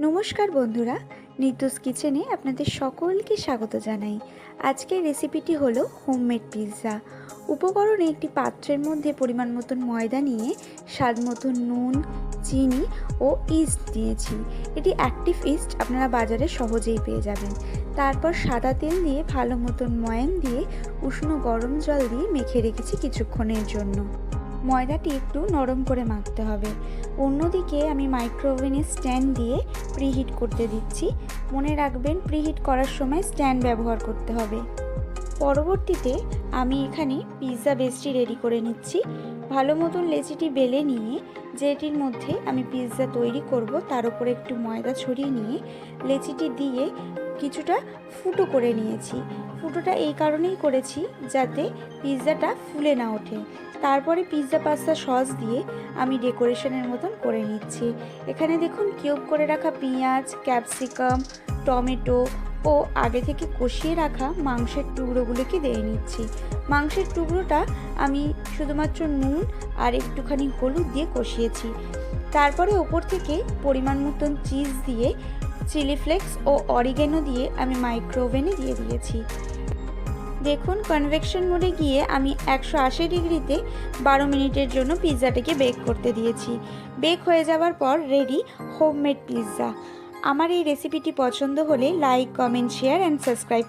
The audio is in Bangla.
নমস্কার বন্ধুরা, নিতুস কিচেনে আপনাদের সকলকে স্বাগত জানাই। আজকের রেসিপিটি হলো হোমমেড পিৎজা। উপকরণে একটি পাত্রের মধ্যে পরিমাণ মতন ময়দা নিয়ে স্বাদ মতন নুন, চিনি ও ইস্ট দিয়েছি। এটি অ্যাক্টিভ ইস্ট, আপনারা বাজারে সহজেই পেয়ে যাবেন। তারপর সাদা তেল দিয়ে ভালো মতন ময়ান দিয়ে উষ্ণ গরম জল দিয়ে মেখে রেখেছি কিছুক্ষণের জন্য। ময়দাটি একটু নরম করে মাখতে হবে। অন্যদিকে আমি মাইক্রোওভেনে স্ট্যান্ড দিয়ে প্রিহিট করতে দিচ্ছি। মনে রাখবেন, প্রিহিট করার সময় স্ট্যান্ড ব্যবহার করতে হবে। পরবর্তীতে আমি এখানে পিৎজা বেসটি রেডি করে নিচ্ছি। ভালো মতন লেচিটি বেলে নিয়ে যেটির মধ্যে আমি পিৎজা তৈরি করব তার উপরে একটু ময়দা ছড়িয়ে নিয়ে লেচিটি দিয়ে কিছুটা ফুটো করে নিয়েছি। ফুটোটা এই কারণেই করেছি যাতে পিৎজাটা ফুলে না ওঠে। তারপরে পিৎজা পাস্তা সস দিয়ে আমি ডেকোরেশনের মতন করে নিচ্ছি। এখানে দেখুন, কিউব করে রাখা পেঁয়াজ, ক্যাপসিকাম, টমেটো ও আগে থেকে কষিয়ে রাখা মাংসের টুকরোগুলোকে দিয়ে নিচ্ছি। মাংসের টুকরোটা আমি শুধুমাত্র নুন আর একটুখানি হলুদ দিয়ে কষিয়েছি। তারপরে ওপর থেকে পরিমাণ মতন চিজ দিয়ে চিলি ফ্লেক্স ও অরিগ্যানো দিয়ে আমি মাইক্রোওভেনে দিয়ে দিয়েছি। দেখুন, কনভেকশন মোডে গিয়ে আমি 180 ডিগ্রিতে 12 মিনিটের জন্য পিৎজাটাকে বেক করতে দিয়েছি। বেক হয়ে যাওয়ার পর রেডি হোমমেড পিৎজা। আমার এই রেসিপিটি পছন্দ হলে like, comment, share and subscribe